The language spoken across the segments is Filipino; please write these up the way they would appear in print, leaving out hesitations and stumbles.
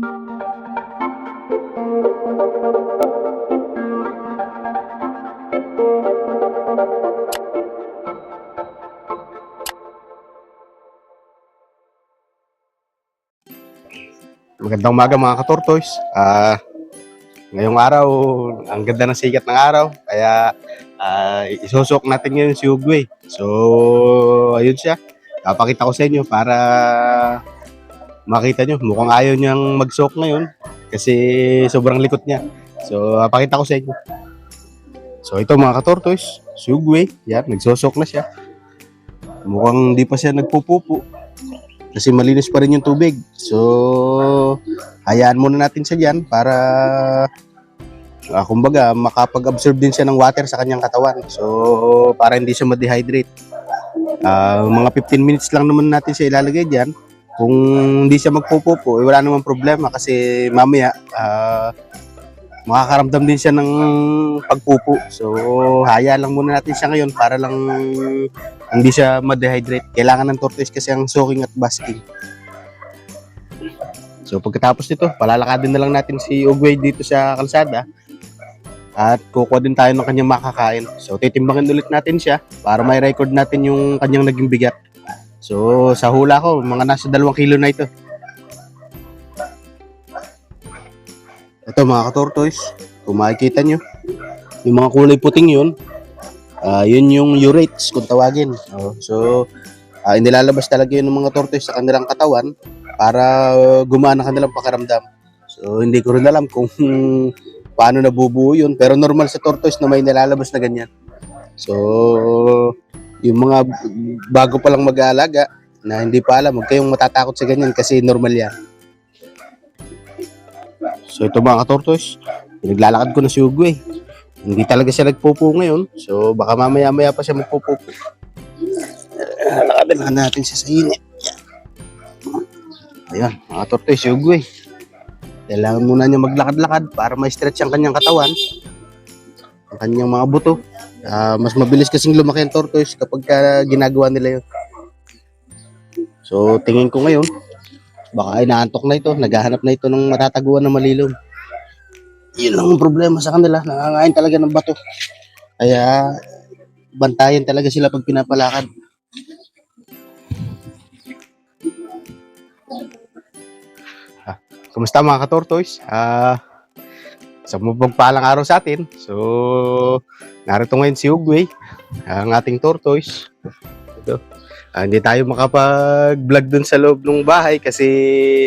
Magandang umaga mga ka-tortoise. Ngayong araw, ang ganda ng sikat ng araw. Kaya isusok natin ngayon si Ugwe. So, ayun siya. Papakita ko sa inyo para makita nyo. Mukhang ayaw niyang mag-soak ngayon kasi sobrang likot niya. So, papakita ko sa inyo. So, ito mga ka-tortoise, si Ugwe. Yan, nagsusok na siya. Mukhang di pa siya nagpupupo kasi malinis pa rin yung tubig. So, hayaan muna natin siya dyan para kumbaga makapag-absorb din siya ng water sa kanyang katawan. So, para hindi siya ma-dehydrate. Mga 15 minutes lang naman natin siya ilalagay dyan. Kung hindi siya magpupupo, wala namang problema kasi mamaya makakaramdam din siya ng pagpupo. So, hayaan lang muna natin siya ngayon para lang hindi siya ma-dehydrate. Kailangan ng tortoise kasi ang soaking at basking. So pagkatapos nito, palalakadin na lang natin si Ugwe dito sa kalsada at kukuha din tayo ng kanyang makakain. So titimbangin ulit natin siya para may record natin yung kanyang naging bigat. So sa hula ko, mga nasa 2 kilo na ito. Ito mga ka-tortoise, kung makikita nyo, yung mga kulay puting yun, yun yung urates kung tawagin. So, inilalabas talaga yun ng mga tortoise sa kanilang katawan para gumana kanilang pakiramdam. So, hindi ko rin alam kung paano nabubuo yun. Pero normal sa tortoise na may nilalabas na ganyan. So, yung mga bago pa lang mag-aalaga na hindi pa alam, huwag kayong matatakot sa ganyan kasi normal yan. So, ito mga tortoise, pinaglalakad ko na si Ugwe. Hindi talaga siya nagpupo ngayon. So, baka mamaya-maya pa siya magpupo. Lakadin natin siya sa init. Ayan, mga tortoise, si Ugwe. Kailangan muna niya maglakad-lakad para ma-stretch ang kanyang katawan. Ang kanyang mga buto. Mas mabilis kasing lumaki ang tortoise kapag ginagawa nila yun. So, tingin ko ngayon, baka ay naantok na ito. Naghahanap na ito ng matataguan na malilom. Yun lang ang problema sa kanila, nangangain talaga ng bato. Kaya bantayan talaga sila pag pinapalakad. Kumusta mga ka-tortoise? Sa mapagpalang araw sa atin. So, narito ngayon si Ugwe, ang ating tortoise. Ito. Hindi tayo makapag-vlog dun sa loob ng bahay kasi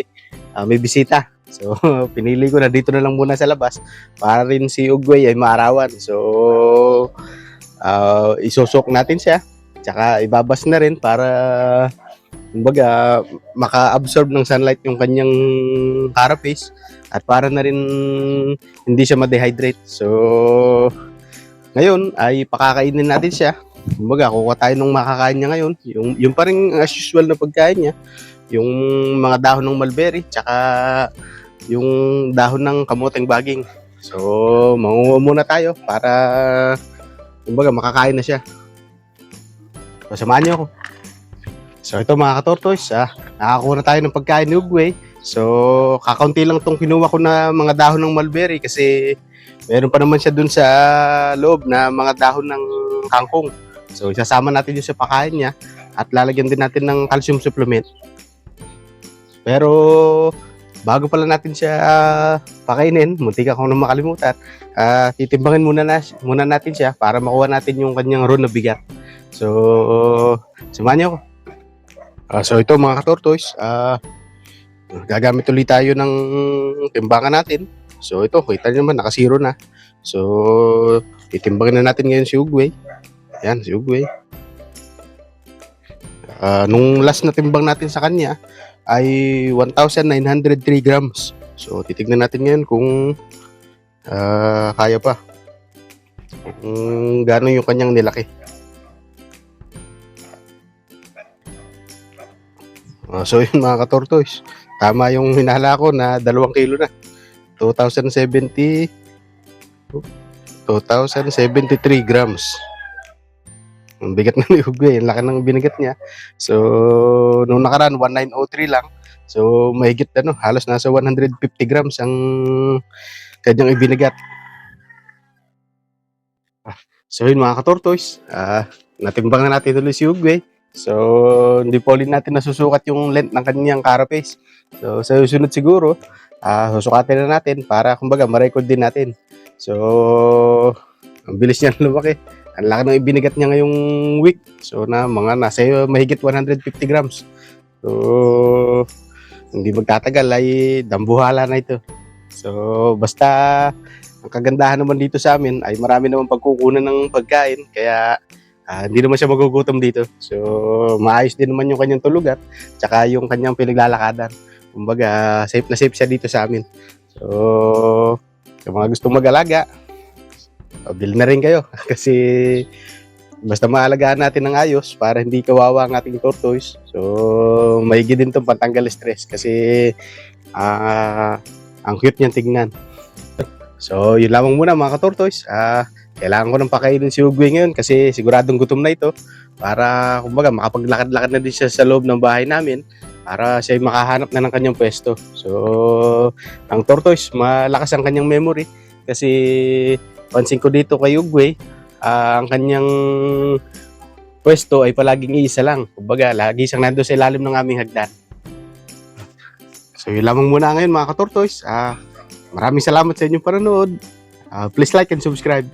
may bisita. So, pinili ko na dito na lang muna sa labas para rin si Ugwe ay maarawan. So, isusok natin siya. Tsaka ibabas na rin para kumbaga maka-absorb ng sunlight yung kanyang carapace at para na rin hindi siya ma-dehydrate. So, ngayon ay pakakainin natin siya. Kumbaga, kukuha tayo ng makakain niya ngayon. Yung pa rin as usual na pagkain niya. Yung mga dahon ng mulberry tsaka yung dahon ng kamoteng baging. So, mangunguha muna tayo para kumbaga makakain na siya. So, samahan niyo ako. So, ito mga ka-tortoise, nakakuha na tayo ng pagkain ni Ugwe. So, kakaunti lang itong kinuha ko na mga dahon ng mulberry kasi meron pa naman siya dun sa loob na mga dahon ng kangkong. So, isasama natin yun sa pakain niya at lalagyan din natin ng calcium supplement. Pero, bago pala natin siya pakainin, muntik akong na makalimutan, titimbangin muna natin siya para makuha natin yung kanyang raw na bigat. So, samahan niyo ako. So, ito mga ka-tortoise, gagamit ulit tayo ng timbangan natin. So, ito, kita niyo naman, nakasiro na. So, titimbangin na natin ngayon si Ugwe. Ayan, si Ugwe. Nung last na timbang natin sa kanya, ay 1,903 grams. So, titignan natin ngayon kung kaya pa. Kung gaano yung kanyang nilaki. So, yun mga ka-tortoise. Tama yung hinala ko na 2 kilo na. 2,073 grams. Ang bigat na ni Ugwe, ang laki ng binigat niya. So, nung nakaraan, 1903 lang. So mahigit halos nasa 150 grams ang kanyang ibinagat. So yun mga ka-tortoise, natimbangan natin tuloy si Ugwe. So hindi pa ulit natin nasusukat yung length ng kanyang carapace. So sa susunod siguro, susukatin na natin para kumbaga ma-record din natin. So ang bilis niya lumaki. Ang laki ng ibinagat niya ngayong week. So mga nasa mahigit 150 grams. So hindi magtatagal ay dambuhala na ito. So basta ang kagandahan naman dito sa amin ay marami naman pagkukunan ng pagkain, kaya hindi naman siya magugutom dito. So maayos din naman yung kanyang tulugan tsaka yung kanyang pinaglalakadan. Kumbaga safe na safe siya dito sa amin. So sa mga gustong mag-alaga, bili na rin kayo kasi basta maalagaan natin ng ayos para hindi kawawa ang ating tortoise. So maigi din itong pantanggal stress kasi ang cute niyang tingnan. So yun lamang muna mga ka-tortoise. Kailangan ko nang pakainin si Ugwe ngayon kasi siguradong gutom na ito para kumbaga makapaglakad-lakad na din siya sa loob ng bahay namin para siya makahanap na ng kanyang pwesto. So ang tortoise malakas ang kanyang memory kasi pansin ko dito kay Ugwe, ang kanyang pwesto ay palaging iisa lang. Kumbaga lagi siyang nandoon sa ilalim ng aming hagdan. So yun lamang muna ngayon mga ka-tortoise. Maraming salamat sa inyong panonood. Please like and subscribe.